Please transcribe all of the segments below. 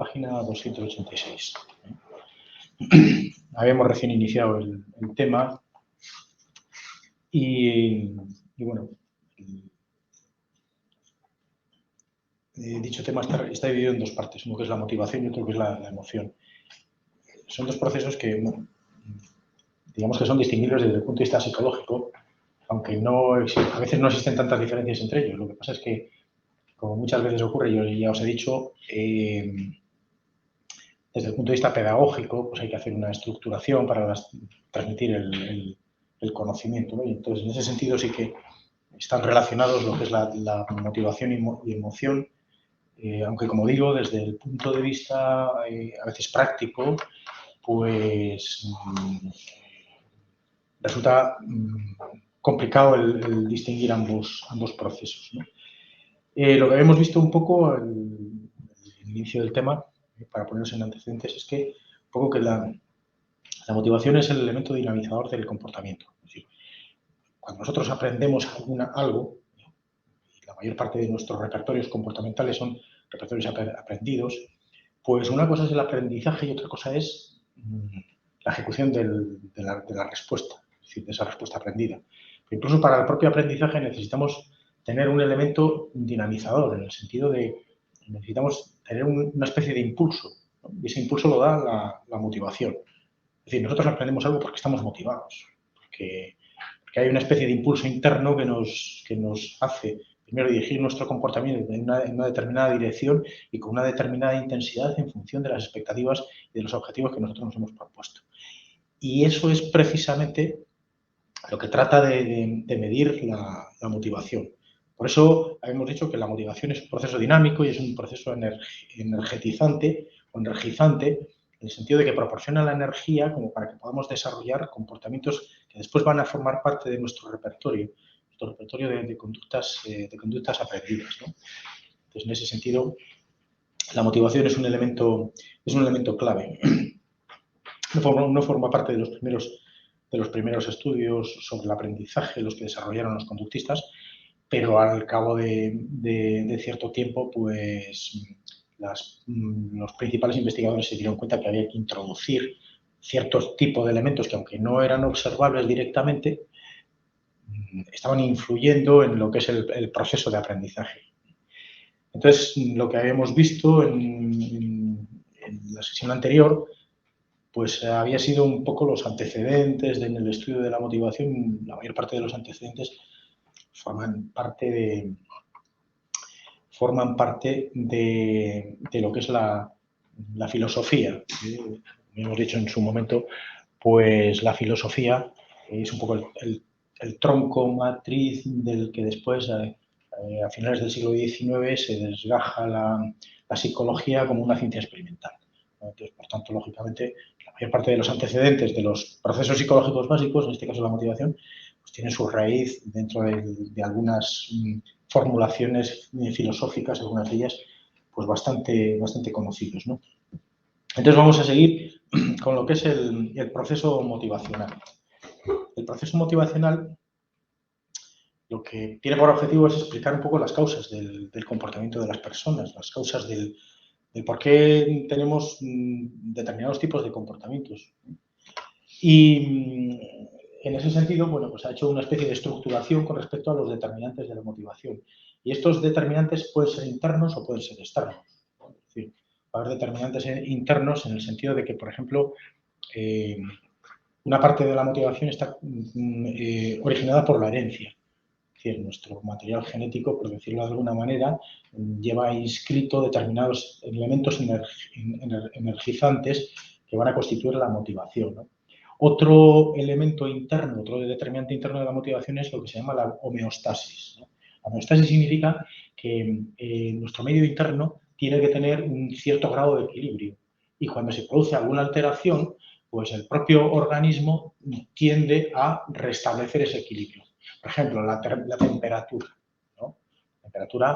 página 286. Habíamos recién iniciado el tema y bueno, dicho tema está dividido en dos partes, uno que es la motivación y otro que es la emoción. Son dos procesos que, bueno, digamos que son distinguibles desde el punto de vista psicológico, aunque a veces no existen tantas diferencias entre ellos. Lo que pasa es que, como muchas veces ocurre, yo ya os he dicho, desde el punto de vista pedagógico, pues hay que hacer una estructuración para transmitir el conocimiento, ¿no? Y entonces, en ese sentido, sí que están relacionados lo que es la motivación y emoción, aunque, como digo, desde el punto de vista a veces práctico, pues resulta complicado el distinguir ambos procesos, ¿no? Lo que habíamos visto un poco al inicio del tema, para ponernos en antecedentes, es que un poco que la motivación es el elemento dinamizador del comportamiento. Es decir, cuando nosotros aprendemos algo, y la mayor parte de nuestros repertorios comportamentales son repertorios aprendidos, pues una cosa es el aprendizaje y otra cosa es la ejecución de la respuesta, es decir, de esa respuesta aprendida. Pero incluso para el propio aprendizaje necesitamos tener un elemento dinamizador, en el sentido de que necesitamos tener una especie de impulso, ¿no? Y ese impulso lo da la motivación. Es decir, nosotros aprendemos algo porque estamos motivados, porque hay una especie de impulso interno que nos hace primero dirigir nuestro comportamiento en una determinada dirección y con una determinada intensidad en función de las expectativas y de los objetivos que nosotros nos hemos propuesto. Y eso es precisamente lo que trata de medir la motivación. Por eso hemos dicho que la motivación es un proceso dinámico y es un proceso energetizante o energizante, en el sentido de que proporciona la energía como para que podamos desarrollar comportamientos que después van a formar parte de nuestro repertorio de conductas aprendidas, ¿no? Entonces, en ese sentido, la motivación es un elemento clave. No forma parte de los primeros estudios sobre el aprendizaje, los que desarrollaron los conductistas, pero al cabo de cierto tiempo, pues los principales investigadores se dieron cuenta que había que introducir ciertos tipos de elementos que, aunque no eran observables directamente, estaban influyendo en lo que es el proceso de aprendizaje. Entonces, lo que habíamos visto en la sesión anterior, pues había sido un poco los antecedentes en el estudio de la motivación. La mayor parte de los antecedentes forman parte de lo que es la filosofía. Como hemos dicho en su momento, pues la filosofía es un poco el tronco matriz del que después, a finales del siglo XIX, se desgaja la psicología como una ciencia experimental. Entonces, por tanto, lógicamente, la mayor parte de los antecedentes de los procesos psicológicos básicos, en este caso la motivación, pues tienen su raíz dentro de algunas formulaciones filosóficas, algunas de ellas pues bastante conocidos, ¿no? Entonces vamos a seguir con lo que es el proceso motivacional. El proceso motivacional lo que tiene por objetivo es explicar un poco las causas del comportamiento de las personas, las causas del por qué tenemos determinados tipos de comportamientos. Y en ese sentido, bueno, pues ha hecho una especie de estructuración con respecto a los determinantes de la motivación. Y estos determinantes pueden ser internos o pueden ser externos, ¿no? Es decir, va a haber determinantes internos en el sentido de que, por ejemplo, una parte de la motivación está originada por la herencia. Es decir, nuestro material genético, por decirlo de alguna manera, lleva inscrito determinados elementos energizantes que van a constituir la motivación, ¿no? Otro elemento interno, otro determinante interno de la motivación es lo que se llama la homeostasis, ¿no? La homeostasis significa que nuestro medio interno tiene que tener un cierto grado de equilibrio y cuando se produce alguna alteración, pues el propio organismo tiende a restablecer ese equilibrio. Por ejemplo, la temperatura, ¿no? La temperatura,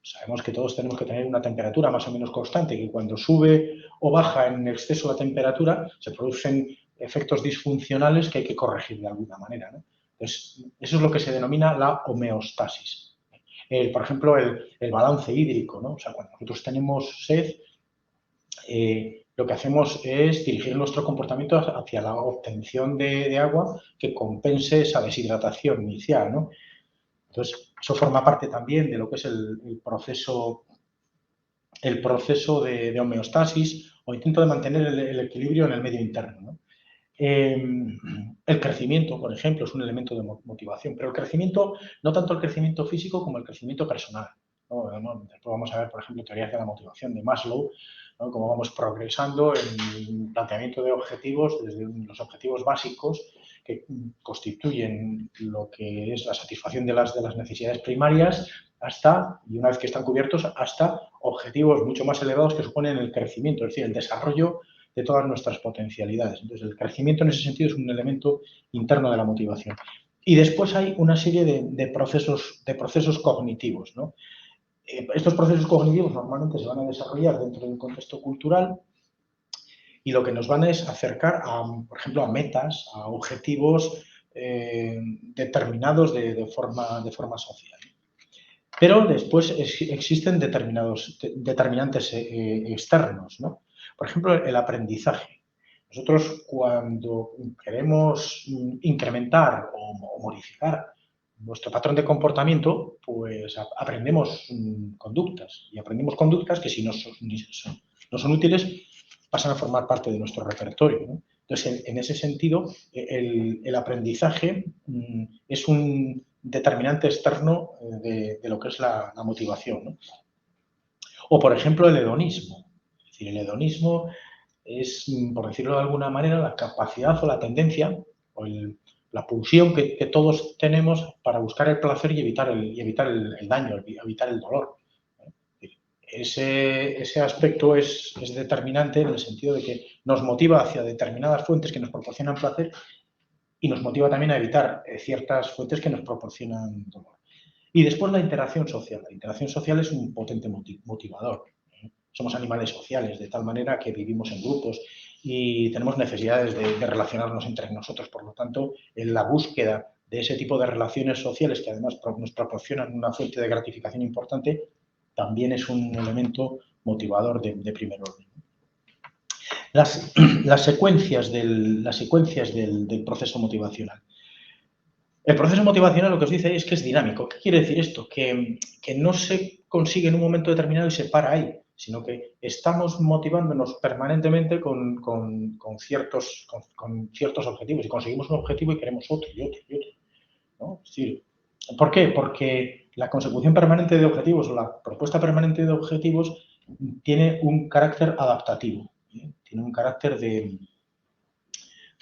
sabemos que todos tenemos que tener una temperatura más o menos constante, que cuando sube o baja en exceso la temperatura se producen efectos disfuncionales que hay que corregir de alguna manera, ¿no? Entonces, eso es lo que se denomina la homeostasis. Por ejemplo, el balance hídrico, ¿no? O sea, cuando nosotros tenemos sed, lo que hacemos es dirigir nuestro comportamiento hacia la obtención de agua que compense esa deshidratación inicial, ¿no? Entonces, eso forma parte también de lo que es el proceso de homeostasis o intento de mantener el equilibrio en el medio interno, ¿no? El crecimiento, por ejemplo, es un elemento de motivación, pero el crecimiento, no tanto el crecimiento físico como el crecimiento personal, ¿no? Después vamos a ver, por ejemplo, teorías de la motivación de Maslow, ¿no? Cómo vamos progresando en el planteamiento de objetivos, desde los objetivos básicos que constituyen lo que es la satisfacción de las necesidades primarias hasta, y una vez que están cubiertos, hasta objetivos mucho más elevados que suponen el crecimiento, es decir, el desarrollo de todas nuestras potencialidades. Entonces, el crecimiento en ese sentido es un elemento interno de la motivación. Y después hay una serie de procesos cognitivos, ¿no? Estos procesos cognitivos normalmente se van a desarrollar dentro de un contexto cultural y lo que nos van es acercar, por ejemplo, a metas, a objetivos determinados de forma social. Pero después existen determinantes externos, ¿no? Por ejemplo, el aprendizaje. Nosotros cuando queremos incrementar o modificar nuestro patrón de comportamiento, pues aprendemos conductas. Y aprendemos conductas que si no son útiles, pasan a formar parte de nuestro repertorio, ¿no? Entonces, en ese sentido, el aprendizaje es un determinante externo de lo que es la motivación, ¿no? O, por ejemplo, el hedonismo. Es decir, el hedonismo es, por decirlo de alguna manera, la capacidad o la tendencia o la pulsión que todos tenemos para buscar el placer y evitar el daño, evitar el dolor. Ese aspecto es determinante en el sentido de que nos motiva hacia determinadas fuentes que nos proporcionan placer y nos motiva también a evitar ciertas fuentes que nos proporcionan dolor. Y después la interacción social. La interacción social es un potente motivador. Somos animales sociales, de tal manera que vivimos en grupos y tenemos necesidades de relacionarnos entre nosotros. Por lo tanto, en la búsqueda de ese tipo de relaciones sociales que además nos proporcionan una fuente de gratificación importante, también es un elemento motivador de primer orden. Las secuencias del proceso motivacional. El proceso motivacional lo que os dice es que es dinámico. ¿Qué quiere decir esto? Que no se consigue en un momento determinado y se para ahí, sino que estamos motivándonos permanentemente con ciertos objetivos y conseguimos un objetivo y queremos otro y otro y otro, ¿no? Es decir, ¿por qué? Porque la consecución permanente de objetivos o la propuesta permanente de objetivos tiene un carácter adaptativo, ¿eh? Tiene un carácter de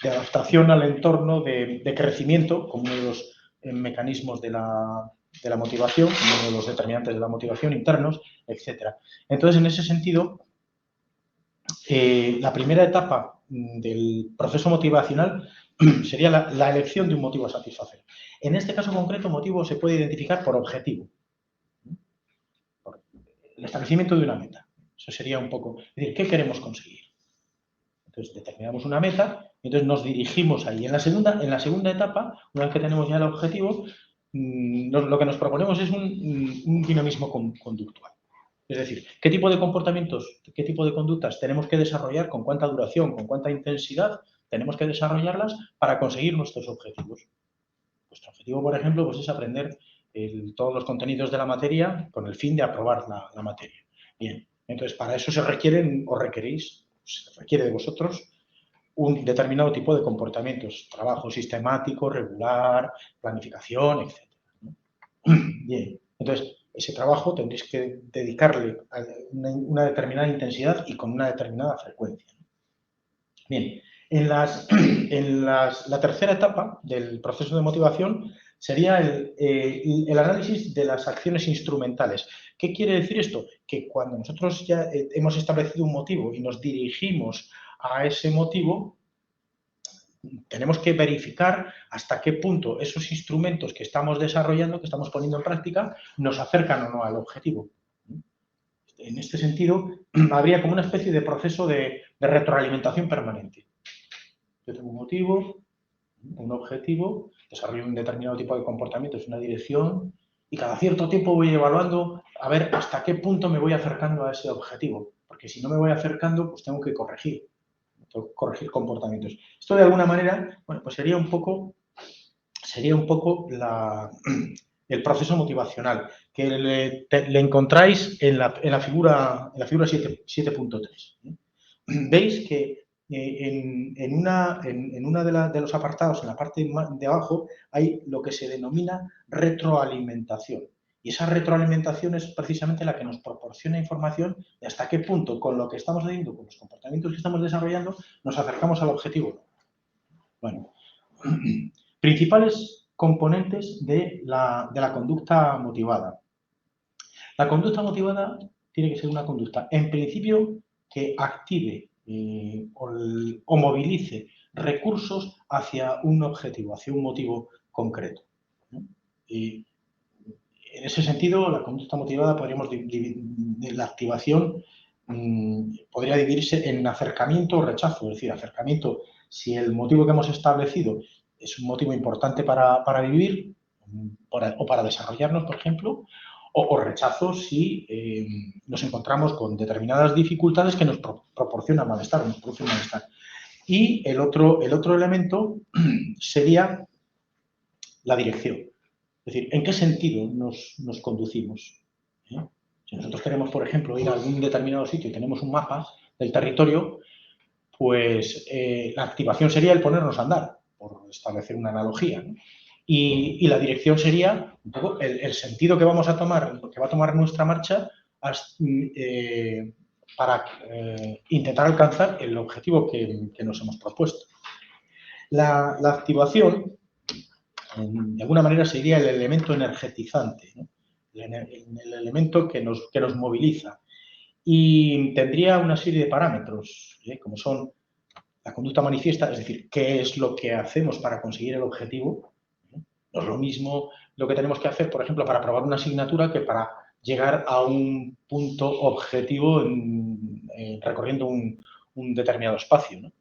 adaptación al entorno, de crecimiento, como uno de los mecanismos de la motivación, como uno de los determinantes de la motivación internos, etc. Entonces, en ese sentido, la primera etapa del proceso motivacional sería la elección de un motivo a satisfacer. En este caso concreto, motivo se puede identificar por objetivo, por el establecimiento de una meta. Eso sería un poco, es decir, ¿qué queremos conseguir? Entonces, determinamos una meta y entonces nos dirigimos ahí. En la segunda etapa, una vez que tenemos ya el objetivo, lo que nos proponemos es un dinamismo conductual. Es decir, ¿qué tipo de comportamientos, qué tipo de conductas tenemos que desarrollar, con cuánta duración, con cuánta intensidad tenemos que desarrollarlas para conseguir nuestros objetivos? Nuestro objetivo, por ejemplo, pues es aprender todos los contenidos de la materia con el fin de aprobar la materia. Bien, entonces para eso se requieren o requerís, se requiere de vosotros un determinado tipo de comportamientos, trabajo sistemático, regular, planificación, etc. Bien, entonces ese trabajo tendréis que dedicarle a una determinada intensidad y con una determinada frecuencia. Bien, la tercera etapa del proceso de motivación sería el análisis de las acciones instrumentales. ¿Qué quiere decir esto? Que cuando nosotros ya hemos establecido un motivo y nos dirigimos a ese motivo, tenemos que verificar hasta qué punto esos instrumentos que estamos desarrollando, que estamos poniendo en práctica, nos acercan o no al objetivo. En este sentido, habría como una especie de proceso de retroalimentación permanente. Yo tengo un motivo, un objetivo, desarrollo un determinado tipo de comportamientos, una dirección, y cada cierto tiempo voy evaluando a ver hasta qué punto me voy acercando a ese objetivo. porque si no me voy acercando, pues tengo que corregir comportamientos. Esto de alguna manera, bueno, pues sería un poco el proceso motivacional, que le encontráis en la figura 7.3. Veis que en una de los apartados, en la parte de abajo, hay lo que se denomina retroalimentación. Y esa retroalimentación es precisamente la que nos proporciona información de hasta qué punto, con lo que estamos haciendo, con los comportamientos que estamos desarrollando, nos acercamos al objetivo. Bueno, principales componentes de la conducta motivada. La conducta motivada tiene que ser una conducta, en principio, que active o movilice recursos hacia un objetivo, hacia un motivo concreto, ¿no? Y en ese sentido, la conducta motivada la activación podría dividirse en acercamiento o rechazo, es decir, acercamiento si el motivo que hemos establecido es un motivo importante para vivir o para desarrollarnos, por ejemplo, o rechazo si nos encontramos con determinadas dificultades que nos proporcionan malestar, nos producen malestar. Y el otro elemento sería la dirección. Es decir, ¿en qué sentido nos conducimos? Si nosotros queremos, por ejemplo, ir a algún determinado sitio y tenemos un mapa del territorio, pues la activación sería el ponernos a andar, por establecer una analogía, ¿no? Y la dirección sería un poco el sentido que vamos a tomar, que va a tomar nuestra marcha para intentar alcanzar el objetivo que nos hemos propuesto. La activación, de alguna manera, sería el elemento energetizante, ¿no? El elemento que nos moviliza. Y tendría una serie de parámetros, como son la conducta manifiesta, es decir, qué es lo que hacemos para conseguir el objetivo. No es lo mismo lo que tenemos que hacer, por ejemplo, para aprobar una asignatura que para llegar a un punto objetivo recorriendo un determinado espacio, ¿no?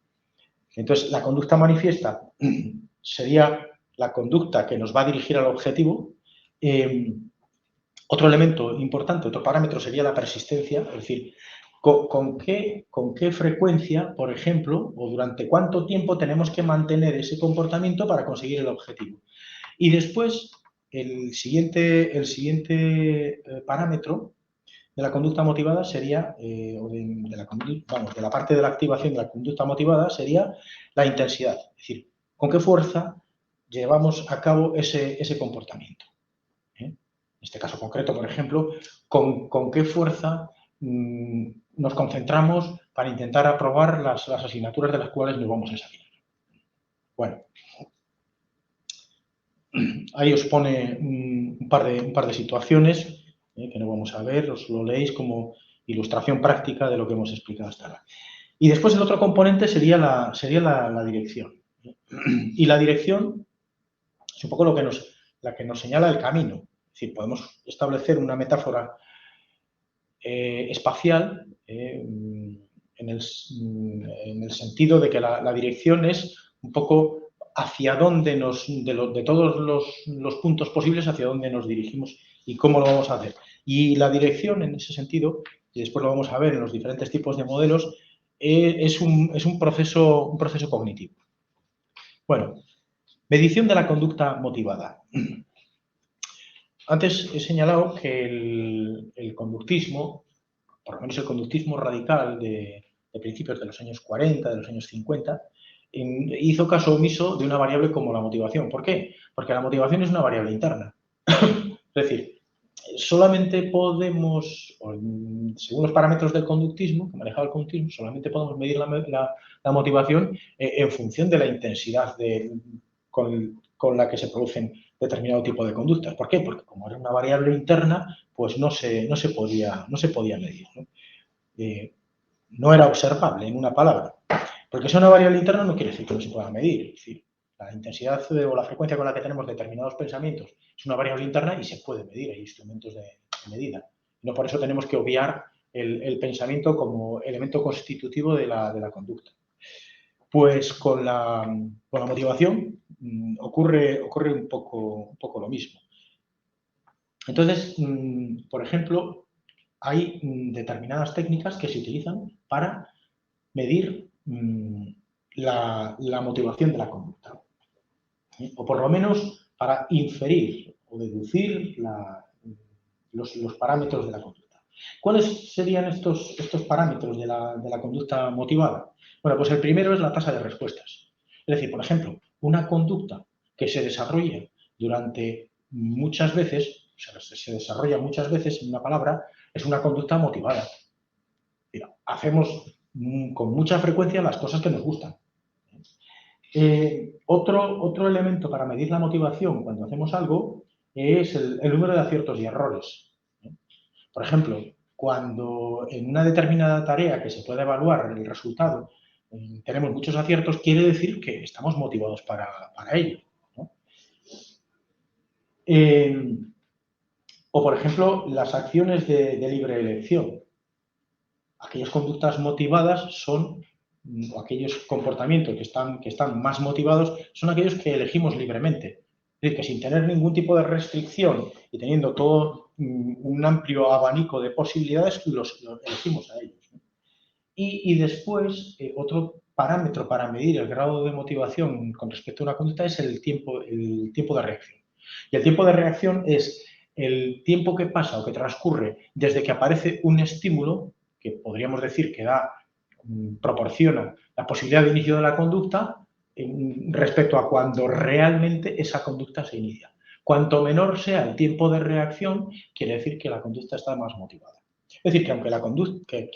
Entonces, la conducta manifiesta sería la conducta que nos va a dirigir al objetivo. Otro elemento importante, otro parámetro sería la persistencia, es decir, ¿con qué frecuencia, por ejemplo, o durante cuánto tiempo tenemos que mantener ese comportamiento para conseguir el objetivo? Y después, el siguiente parámetro de la conducta motivada sería, de la parte de la activación de la conducta motivada sería la intensidad, es decir, con qué fuerza llevamos a cabo ese comportamiento. En este caso concreto, por ejemplo, con qué fuerza nos concentramos para intentar aprobar las asignaturas de las cuales nos vamos a examinar. Bueno, ahí os pone un par de situaciones que no vamos a ver, os lo leéis como ilustración práctica de lo que hemos explicado hasta ahora. Y después el otro componente sería la dirección. Y la dirección es un poco la que nos señala el camino. Es decir, podemos establecer una metáfora espacial en el sentido de que la dirección es un poco hacia dónde de todos los puntos posibles, hacia dónde nos dirigimos y cómo lo vamos a hacer. Y la dirección, en ese sentido, y después lo vamos a ver en los diferentes tipos de modelos, es un proceso cognitivo. Bueno, medición de la conducta motivada. Antes he señalado que el conductismo, por lo menos el conductismo radical de principios de los años 40, de los años 50, hizo caso omiso de una variable como la motivación. ¿Por qué? Porque la motivación es una variable interna. Es decir, solamente podemos, según los parámetros del conductismo, que manejaba el conductismo, solamente podemos medir la motivación en función de la intensidad con la que se producen determinado tipo de conductas. ¿Por qué? Porque como era una variable interna, pues no se podía medir, ¿no? No era observable, en una palabra. Porque sea una variable interna no quiere decir que no se pueda medir. Es decir, la intensidad o la frecuencia con la que tenemos determinados pensamientos es una variable interna y se puede medir, hay instrumentos de medida. No por eso tenemos que obviar el pensamiento como elemento constitutivo de la conducta. Pues con la motivación ocurre un poco lo mismo. Entonces, por ejemplo, hay determinadas técnicas que se utilizan para medir la motivación de la conducta, o por lo menos para inferir o deducir los parámetros de la conducta. ¿Cuáles serían estos parámetros de la conducta motivada? Bueno, pues el primero es la tasa de respuestas. Es decir, por ejemplo, una conducta que se desarrolla durante muchas veces, o sea, se desarrolla muchas veces en una palabra, es una conducta motivada. Hacemos con mucha frecuencia las cosas que nos gustan. Otro elemento para medir la motivación cuando hacemos algo es el número de aciertos y errores. Por ejemplo, cuando en una determinada tarea que se puede evaluar el resultado tenemos muchos aciertos, quiere decir que estamos motivados para ello, ¿no? O, por ejemplo, las acciones de libre elección. Aquellas conductas motivadas son, o aquellos comportamientos que están más motivados, son aquellos que elegimos libremente. Es decir, que sin tener ningún tipo de restricción y teniendo todo un amplio abanico de posibilidades, los elegimos a ellos, ¿no? Y después, otro parámetro para medir el grado de motivación con respecto a una conducta es el tiempo de reacción. Y el tiempo de reacción es el tiempo que pasa o que transcurre desde que aparece un estímulo, que podríamos decir que proporciona la posibilidad de inicio de la conducta, respecto a cuando realmente esa conducta se inicia. Cuanto menor sea el tiempo de reacción, quiere decir que la conducta está más motivada. Es decir, que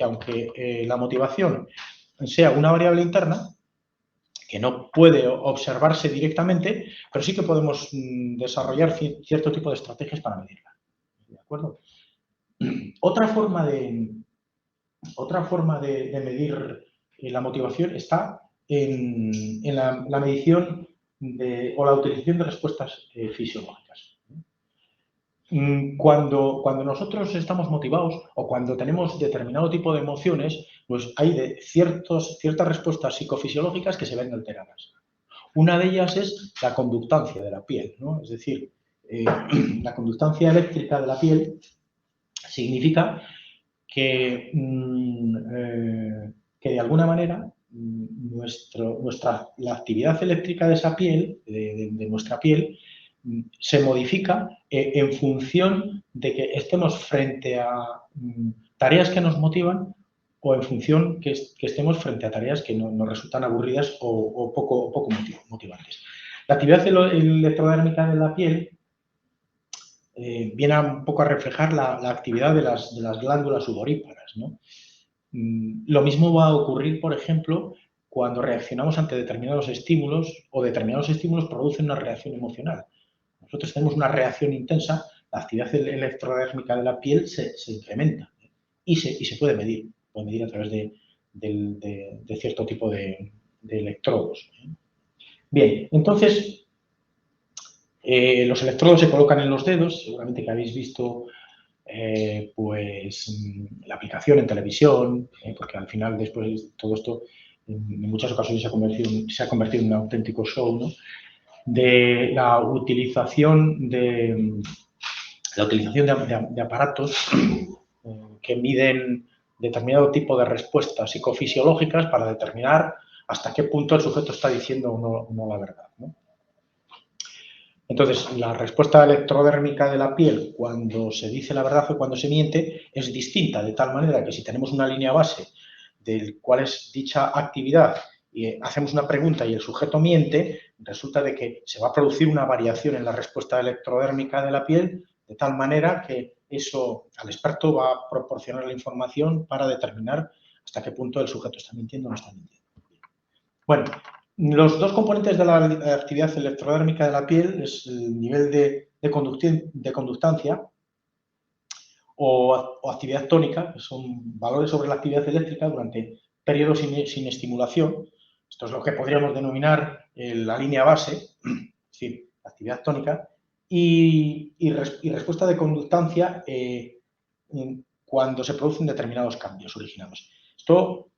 aunque la motivación sea una variable interna, que no puede observarse directamente, pero sí que podemos desarrollar cierto tipo de estrategias para medirla. ¿De acuerdo? Otra forma de medir la motivación está en la medición o la utilización de respuestas fisiológicas. Cuando nosotros estamos motivados o cuando tenemos determinado tipo de emociones, pues hay ciertas respuestas psicofisiológicas que se ven alteradas. Una de ellas es la conductancia de la piel, ¿no? Es decir, la conductancia eléctrica de la piel significa que de alguna manera la actividad eléctrica de esa piel, de nuestra piel, se modifica en función de que estemos frente a tareas que nos motivan o en función que estemos frente a tareas que nos resultan aburridas o poco motivantes. La actividad electrodérmica de la piel viene un poco a reflejar la actividad de las glándulas sudoríparas, ¿no? Lo mismo va a ocurrir, por ejemplo, cuando reaccionamos ante determinados estímulos o determinados estímulos producen una reacción emocional. Nosotros tenemos una reacción intensa, la actividad electrodérmica de la piel se incrementa y se puede medir a través de cierto tipo de electrodos. Bien, entonces, los electrodos se colocan en los dedos, seguramente que habéis visto pues la aplicación en televisión, porque al final después todo esto en muchas ocasiones se ha convertido en un auténtico show, ¿no? De la utilización de aparatos que miden determinado tipo de respuestas psicofisiológicas para determinar hasta qué punto el sujeto está diciendo o no la verdad, ¿no? Entonces, la respuesta electrodérmica de la piel cuando se dice la verdad o cuando se miente es distinta, de tal manera que si tenemos una línea base del cual es dicha actividad y hacemos una pregunta y el sujeto miente, resulta de que se va a producir una variación en la respuesta electrodérmica de la piel, de tal manera que eso al experto va a proporcionar la información para determinar hasta qué punto el sujeto está mintiendo o no está mintiendo. Bueno, los dos componentes de la actividad electrodérmica de la piel es el nivel de conductancia o actividad tónica, que son valores sobre la actividad eléctrica durante periodos sin estimulación. Esto es lo que podríamos denominar la línea base, es decir, la actividad tónica, y respuesta de conductancia cuando se producen determinados cambios originados. Esto,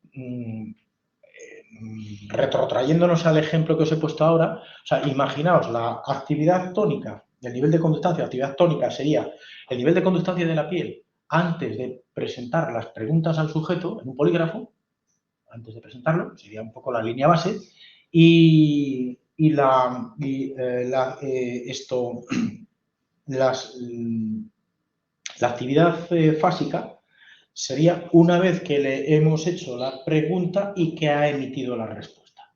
retrotrayéndonos al ejemplo que os he puesto ahora, o sea, imaginaos la actividad tónica, el nivel de conductancia, la actividad tónica sería el nivel de conductancia de la piel antes de presentar las preguntas al sujeto en un polígrafo, antes de presentarlo, sería un poco la línea base, la actividad fásica sería una vez que le hemos hecho la pregunta y que ha emitido la respuesta.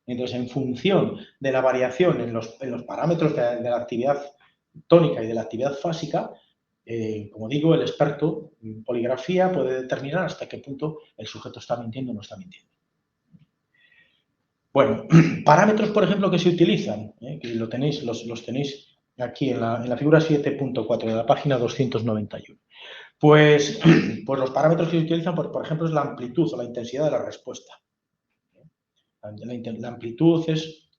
Entonces, en función de la variación en los parámetros de la actividad tónica y de la actividad fásica, como digo, el experto en poligrafía puede determinar hasta qué punto el sujeto está mintiendo o no está mintiendo. Bueno, parámetros, por ejemplo, que se utilizan, que los tenéis aquí en la figura 7.4 de la página 291. Pues los parámetros que se utilizan, por ejemplo, es la amplitud o la intensidad de la respuesta. La amplitud es,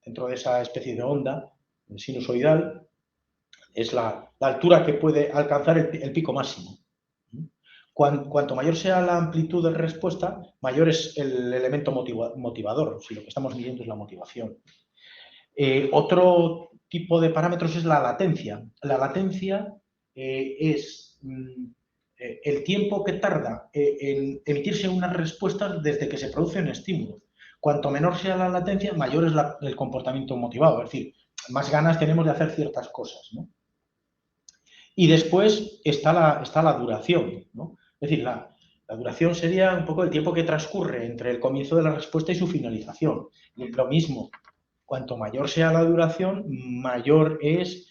dentro de esa especie de onda sinusoidal, es la altura que puede alcanzar el pico máximo. Cuanto mayor sea la amplitud de respuesta, mayor es el elemento motivador, si lo que estamos midiendo es la motivación. Otro tipo de parámetros es la latencia. La latencia es el tiempo que tarda en emitirse una respuesta desde que se produce un estímulo. Cuanto menor sea la latencia, mayor es el comportamiento motivado, es decir, más ganas tenemos de hacer ciertas cosas, ¿no? Y después está la duración, ¿no? Es decir, la duración sería un poco el tiempo que transcurre entre el comienzo de la respuesta y su finalización. Y lo mismo, cuanto mayor sea la duración, mayor es,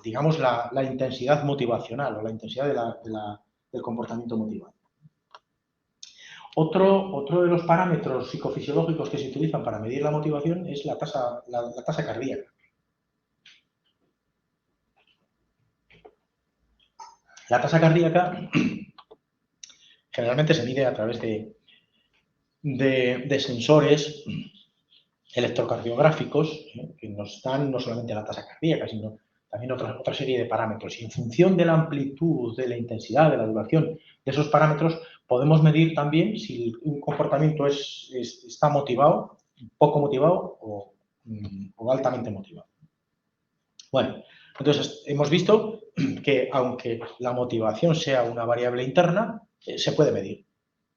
digamos, la intensidad motivacional o la intensidad del comportamiento motivado. Otro de los parámetros psicofisiológicos que se utilizan para medir la motivación es la tasa cardíaca. La tasa cardíaca generalmente se mide a través de sensores electrocardiográficos que nos dan no solamente la tasa cardíaca, sino también otra serie de parámetros. Y en función de la amplitud, de la intensidad, de la duración de esos parámetros, podemos medir también si un comportamiento está motivado, poco motivado o altamente motivado. Bueno, entonces hemos visto que aunque la motivación sea una variable interna, se puede medir.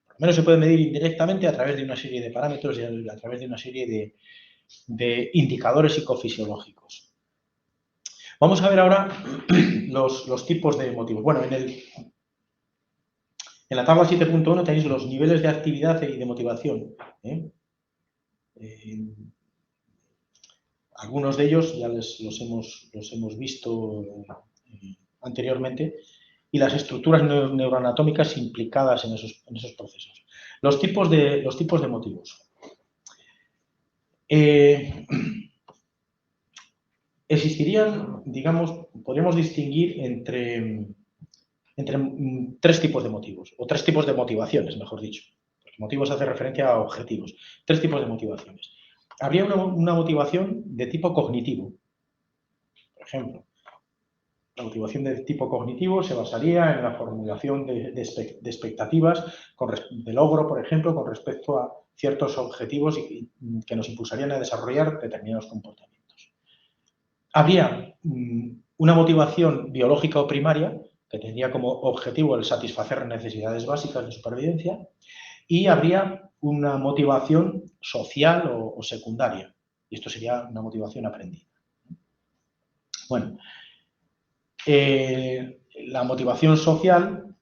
Por lo menos se puede medir indirectamente a través de una serie de parámetros y a través de una serie de indicadores psicofisiológicos. Vamos a ver ahora los tipos de motivos. Bueno, en la tabla 7.1 tenéis los niveles de actividad y de motivación. Algunos de ellos ya los hemos visto anteriormente, y las estructuras neuroanatómicas implicadas en esos procesos. Los tipos de motivos. Existirían, digamos, podríamos distinguir entre tres tipos de motivos, o tres tipos de motivaciones, mejor dicho. Porque motivos hace referencia a objetivos. Tres tipos de motivaciones. Habría una motivación de tipo cognitivo. Por ejemplo, la motivación de tipo cognitivo se basaría en la formulación de expectativas de logro, por ejemplo, con respecto a ciertos objetivos que nos impulsarían a desarrollar determinados comportamientos. Habría una motivación biológica o primaria que tendría como objetivo el satisfacer necesidades básicas de supervivencia, y habría una motivación social o secundaria, y esto sería una motivación aprendida. Bueno, la motivación social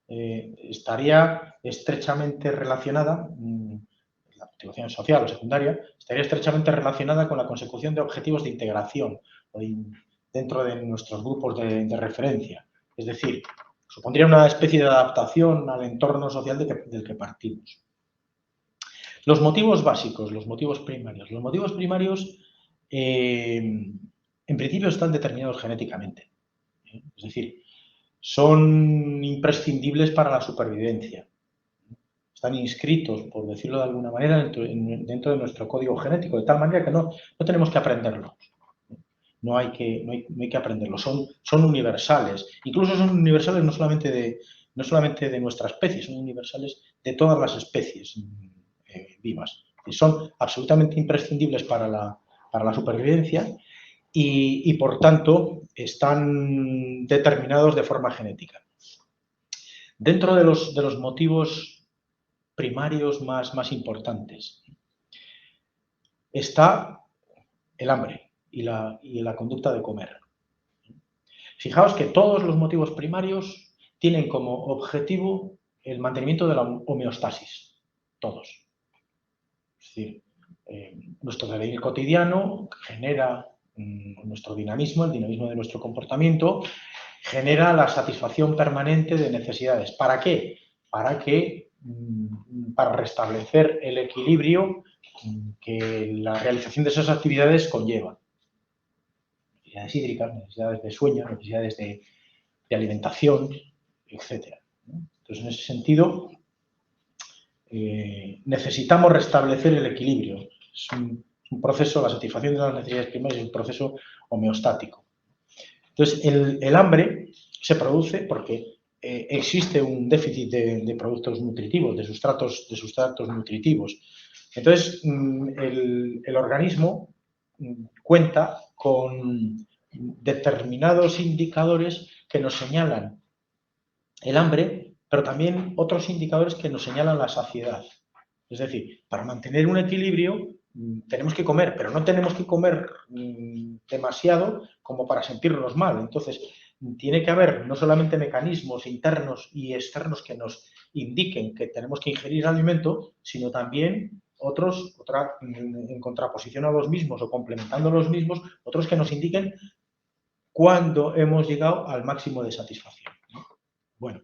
estaría estrechamente relacionada, la motivación social o secundaria, estaría estrechamente relacionada con la consecución de objetivos de integración dentro de nuestros grupos de referencia. Es decir, supondría una especie de adaptación al entorno social del que partimos. Los motivos básicos, los motivos primarios. Los motivos primarios, en principio, están determinados genéticamente. Es decir, son imprescindibles para la supervivencia. Están inscritos, por decirlo de alguna manera, dentro de nuestro código genético, de tal manera que no tenemos que aprenderlos. No hay que aprenderlos. Son universales. Incluso son universales no solamente de nuestra especie, son universales de todas las especies vivas. Son absolutamente imprescindibles para la supervivencia. y por tanto, están determinados de forma genética. Dentro de los motivos primarios más importantes está el hambre y la conducta de comer. Fijaos que todos los motivos primarios tienen como objetivo el mantenimiento de la homeostasis, todos. Es decir, nuestro devenir cotidiano genera nuestro dinamismo, el dinamismo de nuestro comportamiento, genera la satisfacción permanente de necesidades. ¿Para qué? Para restablecer el equilibrio que la realización de esas actividades conlleva. Necesidades hídricas, necesidades de sueño, necesidades de alimentación, etc. Entonces, en ese sentido, necesitamos restablecer el equilibrio. Es un proceso, la satisfacción de las necesidades primarias es un proceso homeostático. Entonces, el hambre se produce porque existe un déficit de productos nutritivos, de sustratos nutritivos. Entonces, el organismo cuenta con determinados indicadores que nos señalan el hambre, pero también otros indicadores que nos señalan la saciedad. Es decir, para mantener un equilibrio tenemos que comer, pero no tenemos que comer demasiado como para sentirnos mal. Entonces, tiene que haber no solamente mecanismos internos y externos que nos indiquen que tenemos que ingerir alimento, sino también en contraposición a los mismos o complementando los mismos, otros que nos indiquen cuándo hemos llegado al máximo de satisfacción. Bueno,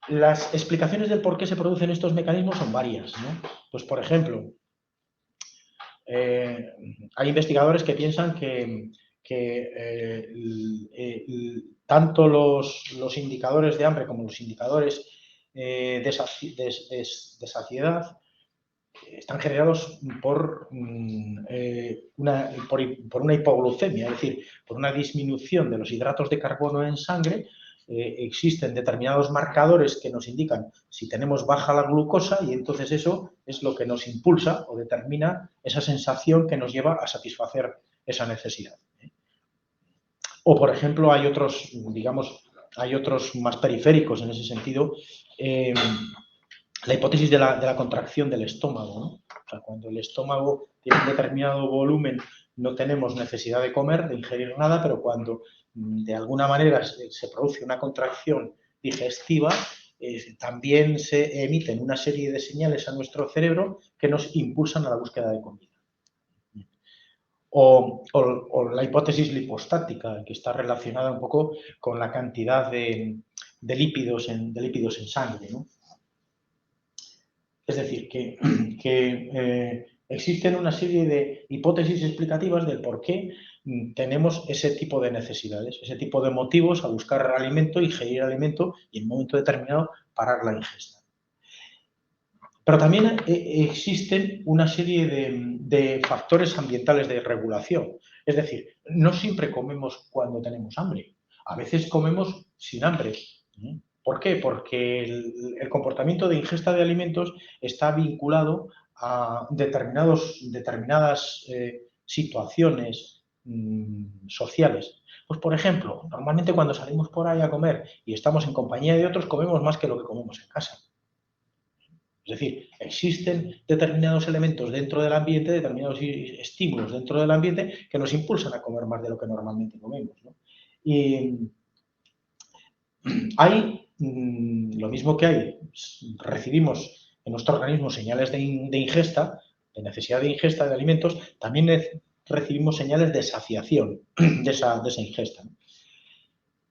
las explicaciones del por qué se producen estos mecanismos son varias, ¿no? Pues, por ejemplo, hay investigadores que piensan que tanto los indicadores de hambre como los indicadores de saciedad están generados por una hipoglucemia, es decir, por una disminución de los hidratos de carbono en sangre. Existen determinados marcadores que nos indican si tenemos baja la glucosa y entonces eso es lo que nos impulsa o determina esa sensación que nos lleva a satisfacer esa necesidad. O, por ejemplo, hay otros, más periféricos en ese sentido. La hipótesis de la contracción del estómago, ¿no? O sea, cuando el estómago tiene un determinado volumen, no tenemos necesidad de comer, de ingerir nada, pero cuando de alguna manera se produce una contracción digestiva, también se emiten una serie de señales a nuestro cerebro que nos impulsan a la búsqueda de comida. O la hipótesis lipostática, que está relacionada un poco con la cantidad de lípidos en sangre, ¿no? Es decir, que existen una serie de hipótesis explicativas del por qué tenemos ese tipo de necesidades, ese tipo de motivos a buscar alimento, ingerir alimento y en un momento determinado parar la ingesta. Pero también existen una serie de factores ambientales de regulación. Es decir, no siempre comemos cuando tenemos hambre. A veces comemos sin hambre. ¿Por qué? Porque el comportamiento de ingesta de alimentos está vinculado a determinadas situaciones sociales. Pues, por ejemplo, normalmente cuando salimos por ahí a comer y estamos en compañía de otros, comemos más que lo que comemos en casa. Es decir, existen determinados elementos dentro del ambiente, determinados estímulos dentro del ambiente que nos impulsan a comer más de lo que normalmente comemos, ¿no? Y hay, lo mismo que hay, recibimos en nuestro organismo señales de ingesta, de necesidad de ingesta de alimentos, también recibimos señales de saciación de esa ingesta, ¿no?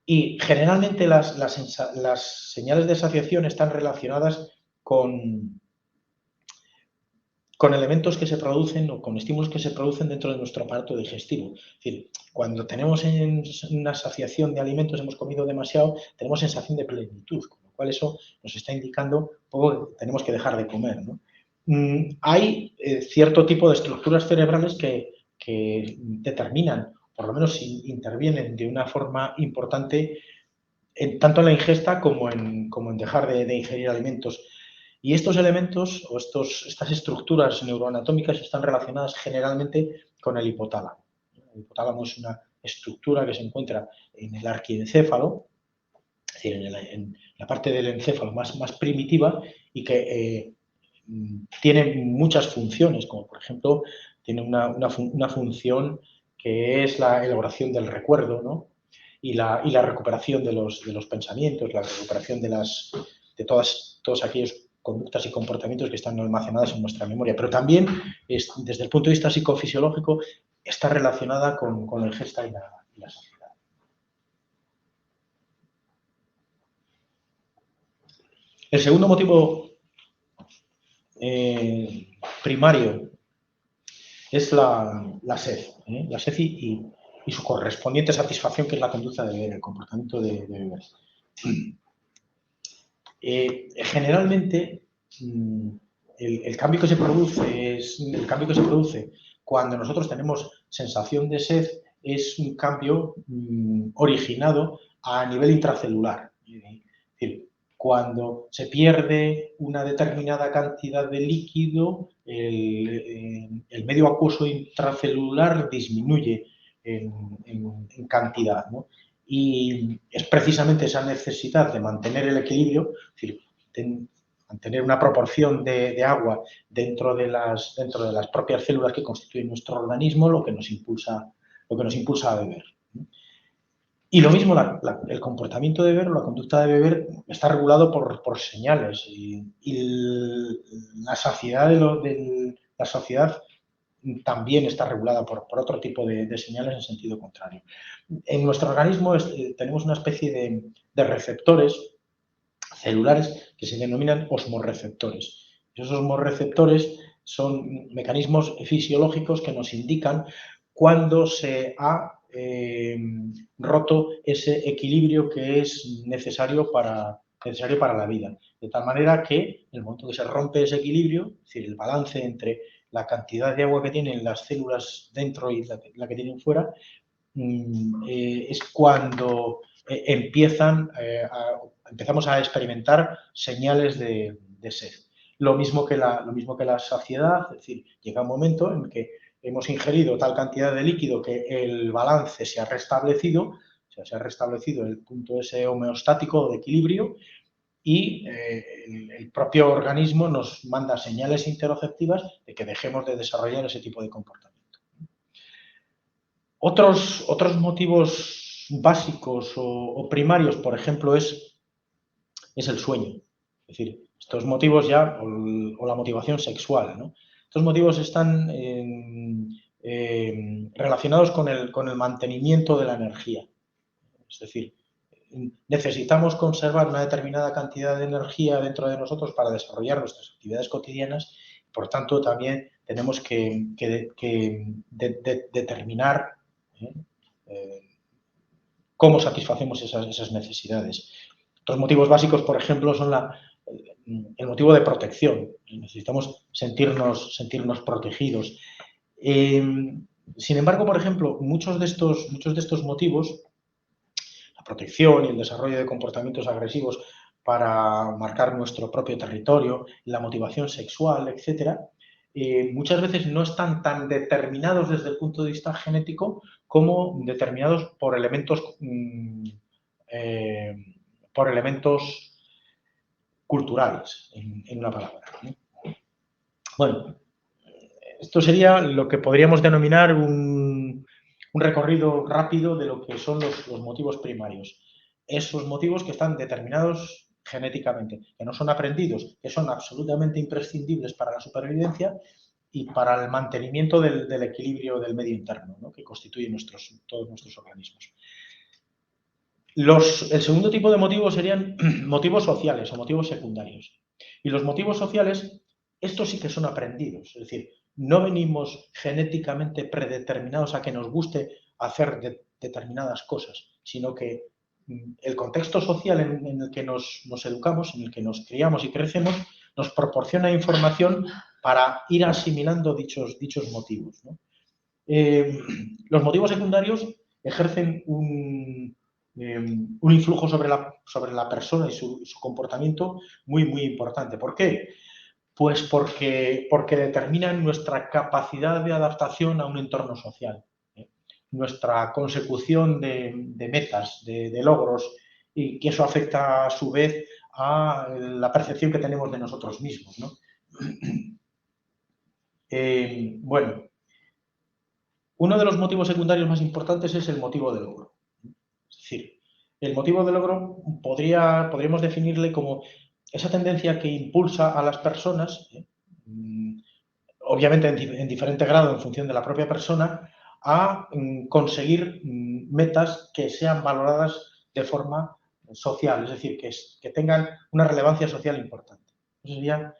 Y generalmente las señales de saciación están relacionadas con elementos que se producen o con estímulos que se producen dentro de nuestro aparato digestivo. Es decir, cuando tenemos una saciación de alimentos, hemos comido demasiado, tenemos sensación de plenitud, con lo cual eso nos está indicando un poco que tenemos que dejar de comer, ¿no? Hay cierto tipo de estructuras cerebrales que determinan, por lo menos intervienen de una forma importante, tanto en la ingesta como en dejar de ingerir alimentos. Y estos elementos o estas estructuras neuroanatómicas están relacionadas generalmente con el hipotálamo. El hipotálamo es una estructura que se encuentra en el arquiencéfalo, es decir, en la parte del encéfalo más primitiva y que tiene muchas funciones, como por ejemplo tiene una función que es la elaboración del recuerdo, ¿no? y la recuperación de los pensamientos, la recuperación de todas aquellas conductas y comportamientos que están almacenadas en nuestra memoria. Pero también, desde el punto de vista psicofisiológico, está relacionada con la ingesta y la saciedad. El segundo motivo primario es la sed. La sed y su correspondiente satisfacción, que es la conducta de beber, el comportamiento de beber. Generalmente, el cambio que se produce cuando nosotros tenemos sensación de sed es un cambio originado a nivel intracelular. Es decir, cuando se pierde una determinada cantidad de líquido, el medio acuoso intracelular disminuye en cantidad, ¿no? Y es precisamente esa necesidad de mantener el equilibrio, es decir, mantener una proporción de agua dentro de las propias células que constituyen nuestro organismo, lo que nos impulsa a beber. Y lo mismo, el comportamiento de beber, la conducta de beber, está regulado por señales. Y la saciedad la saciedad también está regulada por otro tipo de señales en sentido contrario. En nuestro organismo tenemos una especie de receptores celulares que se denominan osmorreceptores. Esos osmorreceptores son mecanismos fisiológicos que nos indican cuándo se ha roto ese equilibrio que es necesario para la vida. De tal manera que en el momento que se rompe ese equilibrio, es decir, el balance entre la cantidad de agua que tienen las células dentro y la que tienen fuera, es cuando empezamos a experimentar señales de sed. Lo mismo que la saciedad, es decir, llega un momento en que hemos ingerido tal cantidad de líquido que el balance se ha restablecido, o sea, se ha restablecido el punto ese homeostático de equilibrio y el propio organismo nos manda señales interoceptivas de que dejemos de desarrollar ese tipo de comportamiento. Otros motivos básicos o primarios, por ejemplo, es el sueño. Es decir, estos motivos ya, o la motivación sexual, ¿no? Estos motivos están relacionados con el mantenimiento de la energía. Es decir, necesitamos conservar una determinada cantidad de energía dentro de nosotros para desarrollar nuestras actividades cotidianas. Por tanto, también tenemos que determinar cómo satisfacemos esas necesidades. Otros motivos básicos, por ejemplo, son el motivo de protección. Necesitamos sentirnos protegidos. Sin embargo, por ejemplo, muchos de estos motivos, la protección y el desarrollo de comportamientos agresivos para marcar nuestro propio territorio, la motivación sexual, etcétera, muchas veces no están tan determinados desde el punto de vista genético como determinados por elementos culturales, en una palabra, ¿no? Bueno, esto sería lo que podríamos denominar un recorrido rápido de lo que son los motivos primarios. Esos motivos que están determinados genéticamente, que no son aprendidos, que son absolutamente imprescindibles para la supervivencia y para el mantenimiento del equilibrio del medio interno, ¿no?, que constituye todos nuestros organismos. El segundo tipo de motivos serían motivos sociales o motivos secundarios. Y los motivos sociales, estos sí que son aprendidos, es decir, no venimos genéticamente predeterminados a que nos guste hacer determinadas cosas, sino que el contexto social en el que nos educamos, en el que nos criamos y crecemos, nos proporciona información para ir asimilando dichos motivos, ¿no? Los motivos secundarios ejercen un influjo sobre la persona y su comportamiento muy, muy importante. ¿Por qué? Pues porque determinan nuestra capacidad de adaptación a un entorno social. nuestra consecución de metas, de logros, y que eso afecta a su vez a la percepción que tenemos de nosotros mismos, ¿no? Bueno, uno de los motivos secundarios más importantes es el motivo de logro. Es decir, el motivo de logro podríamos definirle como esa tendencia que impulsa a las personas, obviamente en diferente grado en función de la propia persona, a conseguir metas que sean valoradas de forma social, es decir, que tengan una relevancia social importante. Ese sería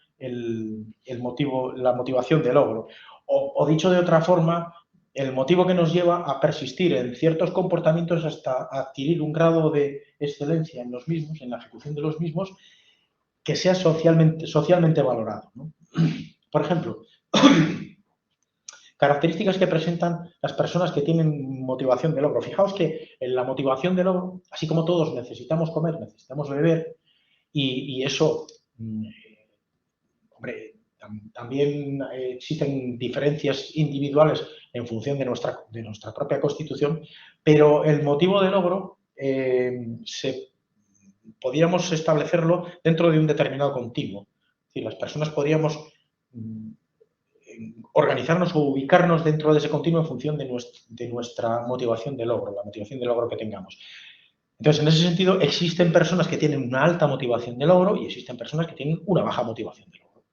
la motivación de logro. O dicho de otra forma, el motivo que nos lleva a persistir en ciertos comportamientos hasta adquirir un grado de excelencia en los mismos, en la ejecución de los mismos, que sea socialmente valorado, ¿no? Por ejemplo, características que presentan las personas que tienen motivación de logro. Fijaos que en la motivación de logro, así como todos necesitamos comer, necesitamos beber, y eso, hombre, también existen diferencias individuales en función de nuestra propia constitución, pero el motivo de logro podríamos establecerlo dentro de un determinado continuo. Es decir, las personas podríamos organizarnos o ubicarnos dentro de ese continuo en función de nuestra motivación de logro, la motivación de logro que tengamos. Entonces, en ese sentido, existen personas que tienen una alta motivación de logro y existen personas que tienen una baja motivación de logro.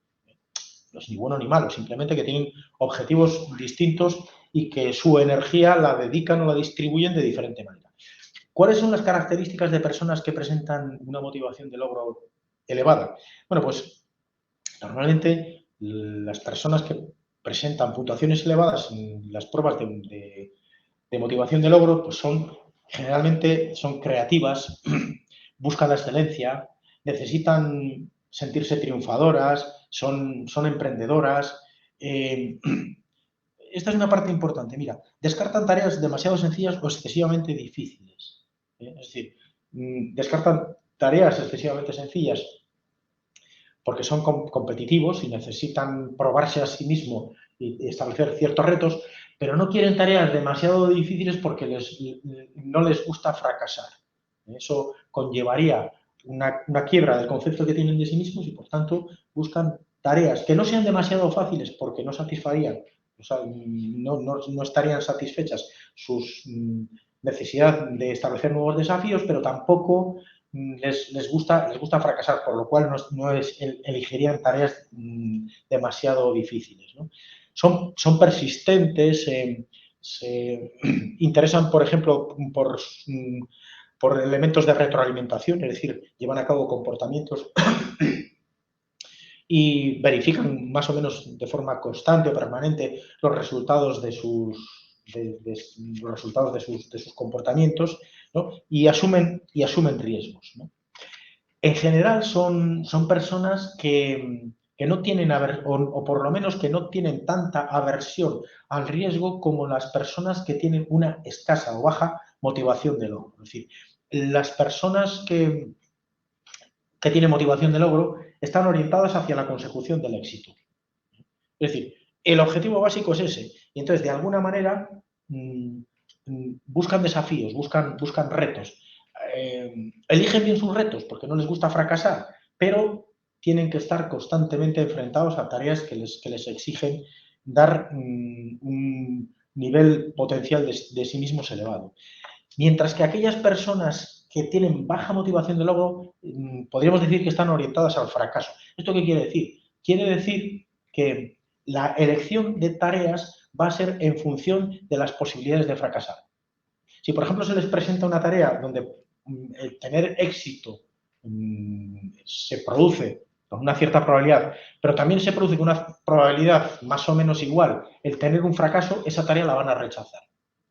No es ni bueno ni malo, simplemente que tienen objetivos distintos y que su energía la dedican o la distribuyen de diferente manera. ¿Cuáles son las características de personas que presentan una motivación de logro elevada? Bueno, pues normalmente las personas que presentan puntuaciones elevadas en las pruebas de motivación de logro, pues generalmente son creativas, buscan la excelencia, necesitan sentirse triunfadoras, son emprendedoras. Esta es una parte importante. Mira, descartan tareas demasiado sencillas o excesivamente difíciles. Es decir, descartan tareas excesivamente sencillas porque son competitivos y necesitan probarse a sí mismos y establecer ciertos retos, pero no quieren tareas demasiado difíciles porque no les gusta fracasar. Eso conllevaría una quiebra del concepto que tienen de sí mismos y, por tanto, buscan tareas que no sean demasiado fáciles porque no satisfarían, o sea, no estarían satisfechas sus necesidad de establecer nuevos desafíos, pero tampoco les gusta fracasar, por lo cual elegirían tareas demasiado difíciles, ¿no? Son persistentes, se interesan, por ejemplo, por elementos de retroalimentación, es decir, llevan a cabo comportamientos y verifican más o menos de forma constante o permanente los resultados de sus comportamientos, ¿no? y asumen riesgos, ¿no? En general son personas que no tienen o por lo menos que no tienen tanta aversión al riesgo como las personas que tienen una escasa o baja motivación de logro. Es decir, las personas que tienen motivación de logro están orientadas hacia la consecución del éxito. Es decir, el objetivo básico es ese. Y entonces, de alguna manera, buscan desafíos, buscan retos. Eligen bien sus retos porque no les gusta fracasar, pero tienen que estar constantemente enfrentados a tareas que les exigen dar un nivel potencial de sí mismos elevado. Mientras que aquellas personas que tienen baja motivación de logro, podríamos decir que están orientadas al fracaso. ¿Esto qué quiere decir? Quiere decir que la elección de tareas va a ser en función de las posibilidades de fracasar. Si, por ejemplo, se les presenta una tarea donde el tener éxito se produce con una cierta probabilidad, pero también se produce con una probabilidad más o menos igual el tener un fracaso, esa tarea la van a rechazar.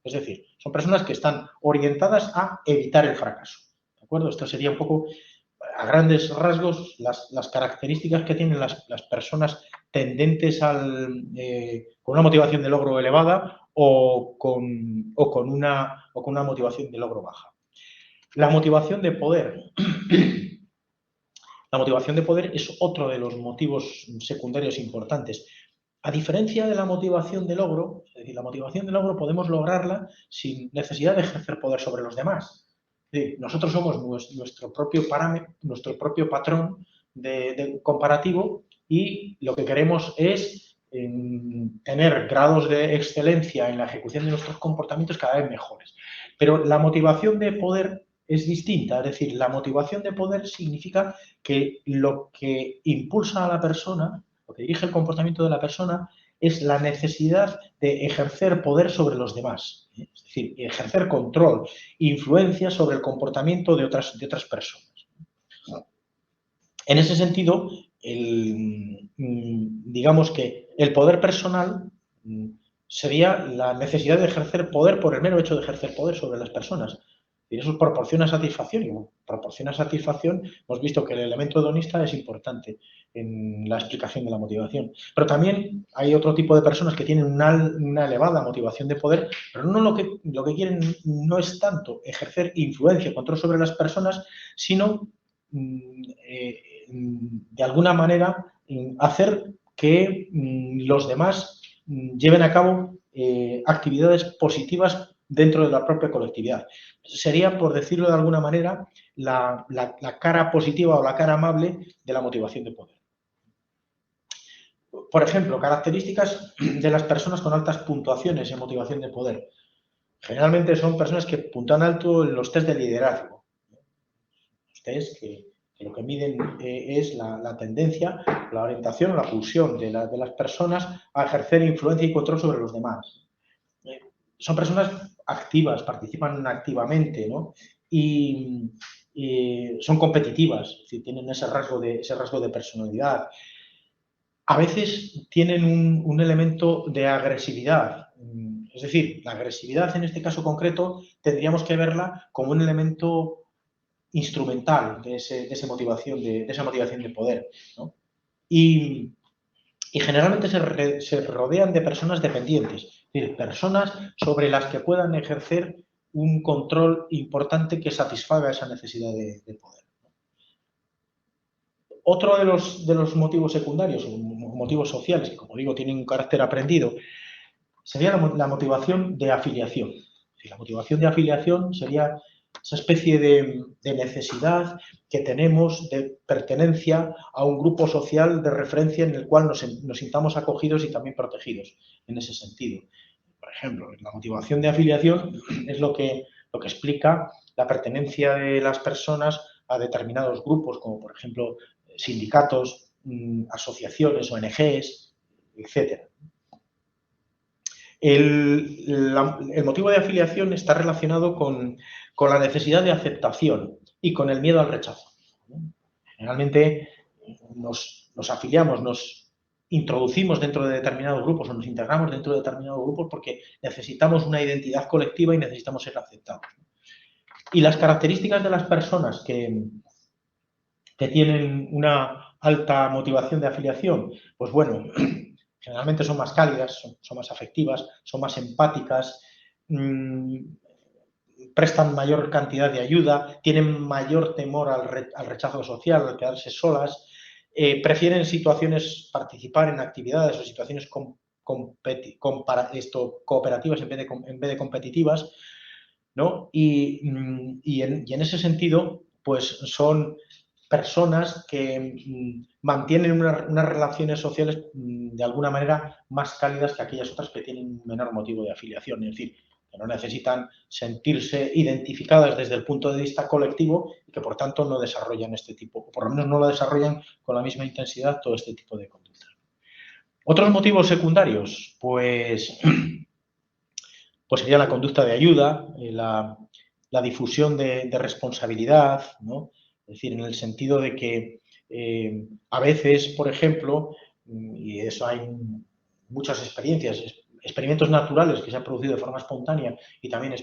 Es decir, son personas que están orientadas a evitar el fracaso. ¿De acuerdo? Esto sería un poco, a grandes rasgos, las características que tienen las personas tendentes con una motivación de logro elevada o con una motivación de logro baja. La motivación de poder. La motivación de poder es otro de los motivos secundarios importantes. A diferencia de la motivación de logro, es decir, la motivación de logro podemos lograrla sin necesidad de ejercer poder sobre los demás. Es decir, nosotros somos nuestro propio parámetro, nuestro propio patrón de comparativo, y lo que queremos es tener grados de excelencia en la ejecución de nuestros comportamientos cada vez mejores. Pero la motivación de poder es distinta, es decir, la motivación de poder significa que lo que impulsa a la persona, lo que dirige el comportamiento de la persona, es la necesidad de ejercer poder sobre los demás, es decir, ejercer control, influencia sobre el comportamiento de otras personas. En ese sentido, digamos que el poder personal sería la necesidad de ejercer poder por el mero hecho de ejercer poder sobre las personas. Y eso proporciona satisfacción, y proporciona satisfacción. Hemos visto que el elemento hedonista es importante en la explicación de la motivación. Pero también hay otro tipo de personas que tienen una elevada motivación de poder, pero no lo que quieren no es tanto ejercer influencia, control sobre las personas, sino de alguna manera hacer que los demás lleven a cabo actividades positivas dentro de la propia colectividad. Sería, por decirlo de alguna manera, la cara positiva o la cara amable de la motivación de poder. Por ejemplo, características de las personas con altas puntuaciones en motivación de poder. Generalmente son personas que puntúan alto en los test de liderazgo. Los test que lo que miden es la tendencia, la orientación o la pulsión de las personas a ejercer influencia y control sobre los demás. Son personas activas, participan activamente, ¿no? Y son competitivas, es decir, tienen ese rasgo de personalidad. A veces tienen un elemento de agresividad. Es decir, la agresividad en este caso concreto tendríamos que verla como un elemento instrumental de esa motivación de poder, ¿no? Y generalmente se rodean de personas dependientes, es decir, personas sobre las que puedan ejercer un control importante que satisfaga esa necesidad de poder. Otro de los motivos secundarios, o motivos sociales, que como digo tienen un carácter aprendido, sería la motivación de afiliación. La motivación de afiliación sería esa especie de necesidad que tenemos de pertenencia a un grupo social de referencia en el cual nos sintamos acogidos y también protegidos en ese sentido. Por ejemplo, la motivación de afiliación es lo que explica la pertenencia de las personas a determinados grupos, como por ejemplo sindicatos, asociaciones, ONGs, etc. El motivo de afiliación está relacionado con la necesidad de aceptación y con el miedo al rechazo. Generalmente nos afiliamos, nos introducimos dentro de determinados grupos o nos integramos dentro de determinados grupos porque necesitamos una identidad colectiva y necesitamos ser aceptados. Y las características de las personas que tienen una alta motivación de afiliación, pues bueno, generalmente son más cálidas, son más afectivas, son más empáticas, prestan mayor cantidad de ayuda, tienen mayor temor al rechazo social, al quedarse solas, prefieren participar en actividades o situaciones cooperativas en vez de competitivas, ¿no? Y en ese sentido, pues son personas que mantienen unas relaciones sociales de alguna manera más cálidas que aquellas otras que tienen un menor motivo de afiliación, es decir, que no necesitan sentirse identificadas desde el punto de vista colectivo y que por tanto no desarrollan este tipo, o por lo menos no lo desarrollan con la misma intensidad todo este tipo de conductas. Otros motivos secundarios, pues sería la conducta de ayuda, la difusión de responsabilidad, ¿no? Es decir, en el sentido de que a veces, por ejemplo, y eso hay muchas experiencias, experimentos naturales que se han producido de forma espontánea y también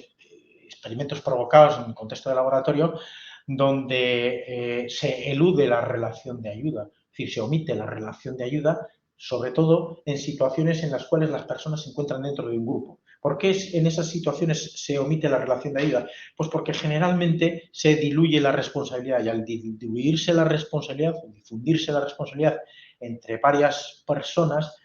experimentos provocados en el contexto de laboratorio, donde se elude la relación de ayuda, es decir, se omite la relación de ayuda, sobre todo en situaciones en las cuales las personas se encuentran dentro de un grupo. ¿Por qué en esas situaciones se omite la relación de ayuda? Pues porque generalmente se diluye la responsabilidad y al diluirse la responsabilidad o difundirse la responsabilidad entre varias personas,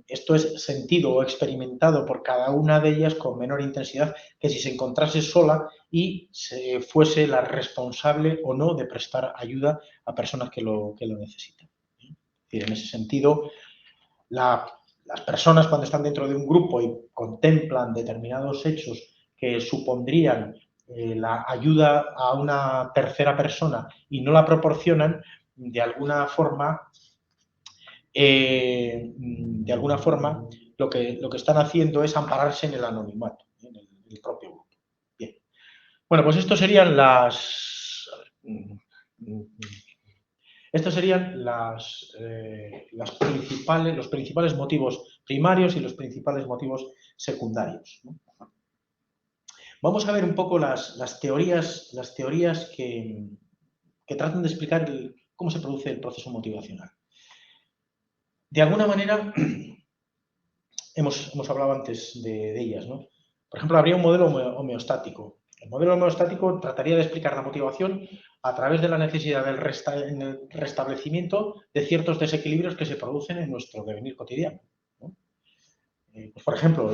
esto es sentido o experimentado por cada una de ellas con menor intensidad que si se encontrase sola y se fuese la responsable o no de prestar ayuda a personas que lo necesitan. Es decir, en ese sentido, las personas cuando están dentro de un grupo y contemplan determinados hechos que supondrían la ayuda a una tercera persona y no la proporcionan, de alguna forma, lo que están haciendo es ampararse en el anonimato, en el propio grupo. Bien. Bueno, pues estos serían los principales motivos primarios y los principales motivos secundarios, ¿no? Vamos a ver un poco las teorías que tratan de explicar cómo se produce el proceso motivacional. De alguna manera, hemos hablado antes de ellas, ¿no? Por ejemplo, habría un modelo homeostático. El modelo homeostático trataría de explicar la motivación a través de la necesidad del restablecimiento de ciertos desequilibrios que se producen en nuestro devenir cotidiano, ¿no? Pues, por ejemplo,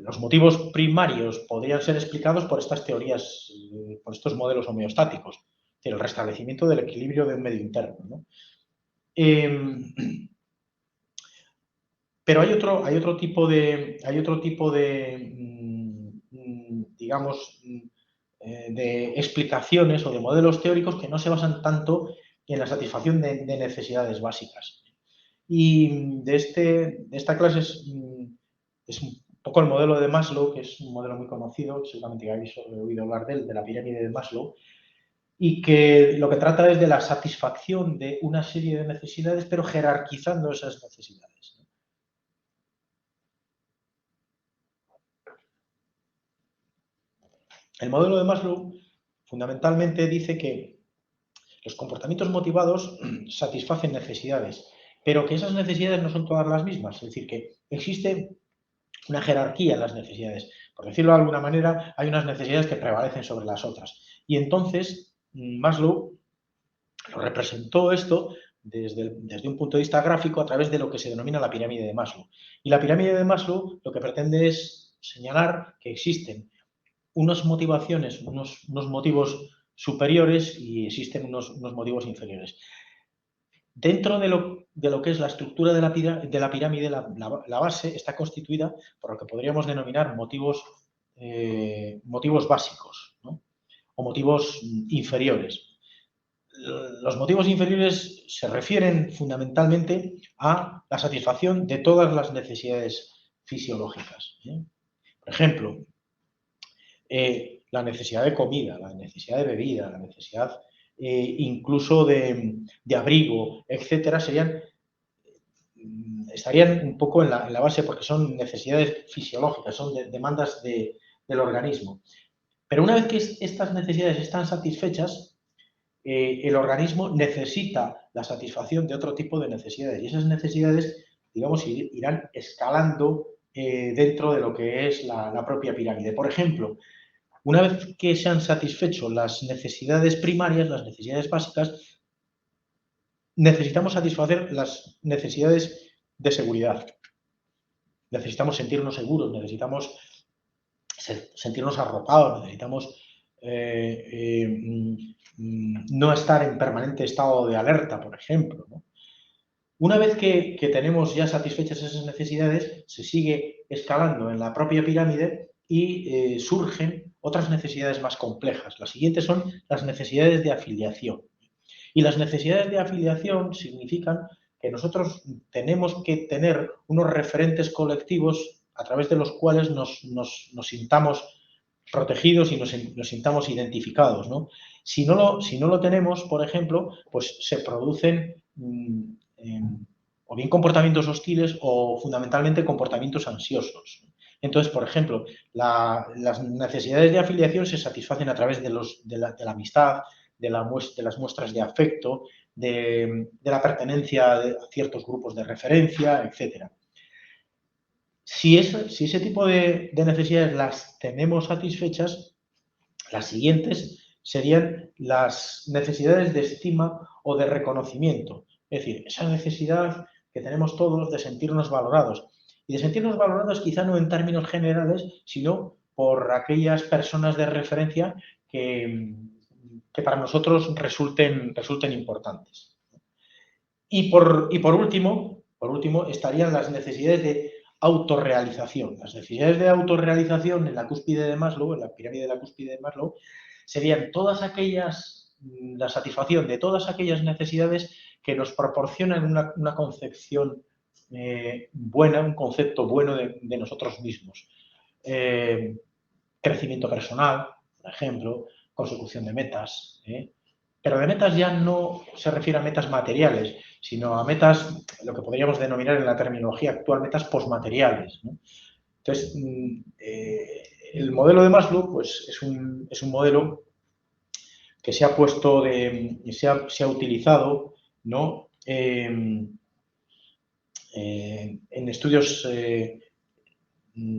los motivos primarios podrían ser explicados por estas teorías, por estos modelos homeostáticos, el restablecimiento del equilibrio de un medio interno, ¿no? Pero hay otro tipo de digamos, de explicaciones o de modelos teóricos que no se basan tanto en la satisfacción de necesidades básicas. Y de esta clase es un poco el modelo de Maslow, que es un modelo muy conocido, seguramente que habéis oído hablar de él, de la pirámide de Maslow, y que lo que trata es de la satisfacción de una serie de necesidades, pero jerarquizando esas necesidades. El modelo de Maslow fundamentalmente dice que los comportamientos motivados satisfacen necesidades, pero que esas necesidades no son todas las mismas. Es decir, que existe una jerarquía en las necesidades. Por decirlo de alguna manera, hay unas necesidades que prevalecen sobre las otras. Y entonces Maslow lo representó esto desde un punto de vista gráfico a través de lo que se denomina la pirámide de Maslow. Y la pirámide de Maslow lo que pretende es señalar que existen unas motivaciones, unos motivos superiores y existen unos motivos inferiores. Dentro de lo que es la estructura de la pirámide, la base está constituida por lo que podríamos denominar motivos básicos, ¿no? O motivos inferiores. Los motivos inferiores se refieren fundamentalmente a la satisfacción de todas las necesidades fisiológicas, ¿eh? Por ejemplo, la necesidad de comida, la necesidad de bebida, la necesidad incluso de abrigo, etcétera, estarían un poco en la base porque son necesidades fisiológicas, son demandas del organismo. Pero una vez que estas necesidades están satisfechas, el organismo necesita la satisfacción de otro tipo de necesidades y esas necesidades, digamos, irán escalando dentro de lo que es la propia pirámide. Por ejemplo, una vez que se han satisfecho las necesidades primarias, las necesidades básicas, necesitamos satisfacer las necesidades de seguridad. Necesitamos sentirnos seguros, necesitamos sentirnos arropados, necesitamos no estar en permanente estado de alerta, por ejemplo, ¿no? Una vez que tenemos ya satisfechas esas necesidades, se sigue escalando en la propia pirámide y surgen otras necesidades más complejas. Las siguientes son las necesidades de afiliación. Y las necesidades de afiliación significan que nosotros tenemos que tener unos referentes colectivos a través de los cuales nos sintamos protegidos y nos sintamos identificados, ¿no? Si no lo tenemos, por ejemplo, pues se producen o bien comportamientos hostiles o fundamentalmente comportamientos ansiosos. Entonces, por ejemplo, las necesidades de afiliación se satisfacen a través de la amistad, de las muestras de afecto, de la pertenencia a ciertos grupos de referencia, etc. Si ese tipo de necesidades las tenemos satisfechas, las siguientes serían las necesidades de estima o de reconocimiento. Es decir, esa necesidad que tenemos todos de sentirnos valorados. Y de sentirnos valorados quizá no en términos generales, sino por aquellas personas de referencia que para nosotros resulten importantes. Y por último, estarían las necesidades de autorrealización. Las necesidades de autorrealización en la cúspide de Maslow, en la pirámide de la cúspide de Maslow, serían la satisfacción de todas aquellas necesidades que nos proporcionan una concepción buena, un concepto bueno de nosotros mismos. Crecimiento personal, por ejemplo, consecución de metas, pero de metas ya no se refiere a metas materiales, sino a metas, lo que podríamos denominar en la terminología actual, metas posmateriales, ¿no? Entonces, el modelo de Maslow pues, es un modelo que se ha puesto, se ha utilizado, ¿no? En estudios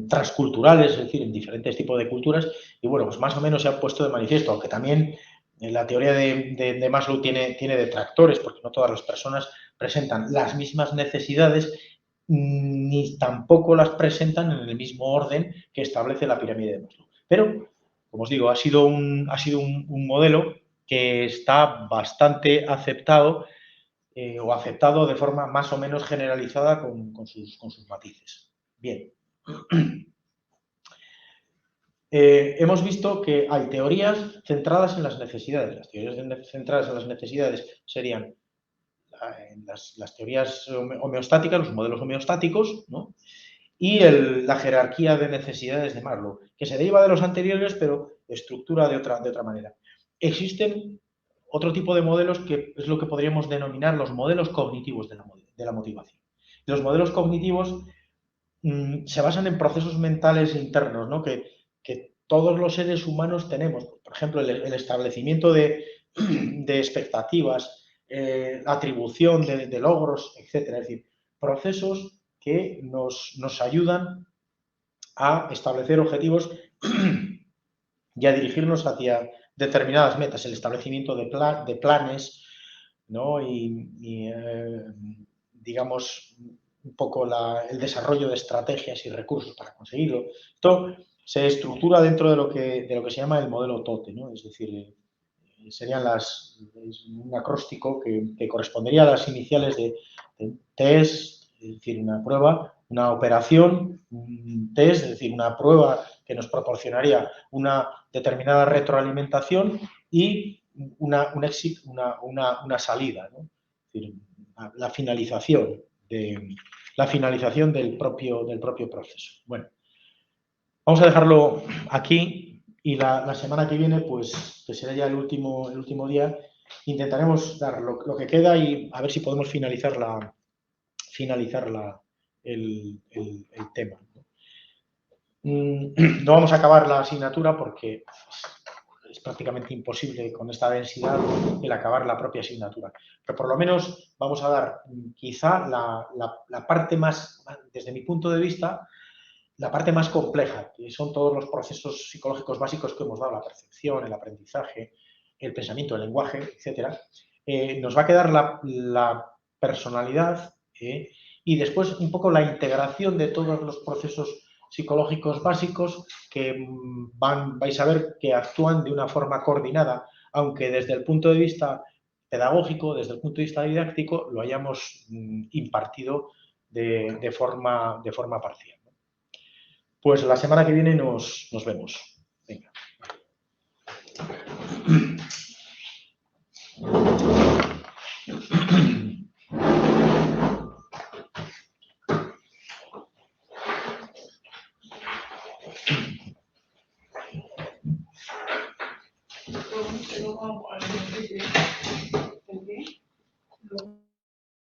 transculturales, es decir, en diferentes tipos de culturas, y bueno, pues más o menos se ha puesto de manifiesto, aunque también la teoría de Maslow tiene detractores, porque no todas las personas presentan las mismas necesidades, ni tampoco las presentan en el mismo orden que establece la pirámide de Maslow. Pero, como os digo, ha sido un modelo que está bastante aceptado o aceptado de forma más o menos generalizada con sus matices. Bien. Hemos visto que hay teorías centradas en las necesidades. Las teorías centradas en las necesidades serían las teorías homeostáticas, los modelos homeostáticos, ¿no? Y la jerarquía de necesidades de Maslow, que se deriva de los anteriores, pero estructura de otra manera. Existen otro tipo de modelos que es lo que podríamos denominar los modelos cognitivos de la motivación. Los modelos cognitivos se basan en procesos mentales internos, ¿no? que todos los seres humanos tenemos. Por ejemplo, el establecimiento de expectativas, atribución de logros, etc. Es decir, procesos que nos ayudan a establecer objetivos y a dirigirnos hacia determinadas metas, el establecimiento de planes, ¿no? Digamos, un poco el desarrollo de estrategias y recursos para conseguirlo. Esto se estructura dentro de lo que se llama el modelo TOTE, ¿no? Es decir, serían un acróstico que correspondería a las iniciales de test, es decir, una prueba, una operación, un test, es decir, una prueba que nos proporcionaría una determinada retroalimentación y una salida, ¿no? Es decir, la finalización del propio proceso. Bueno, vamos a dejarlo aquí y la semana que viene, pues que será ya el último día, intentaremos dar lo que queda y a ver si podemos finalizar el tema. No vamos a acabar la asignatura porque es prácticamente imposible con esta densidad el acabar la propia asignatura. Pero por lo menos vamos a dar quizá la parte más, desde mi punto de vista, la parte más compleja, que son todos los procesos psicológicos básicos que hemos dado, la percepción, el aprendizaje, el pensamiento, el lenguaje, etc. Nos va a quedar la personalidad y después un poco la integración de todos los procesos psicológicos básicos que vais a ver que actúan de una forma coordinada, aunque desde el punto de vista pedagógico, desde el punto de vista didáctico, lo hayamos impartido de forma parcial. Pues la semana que viene nos vemos. Venga.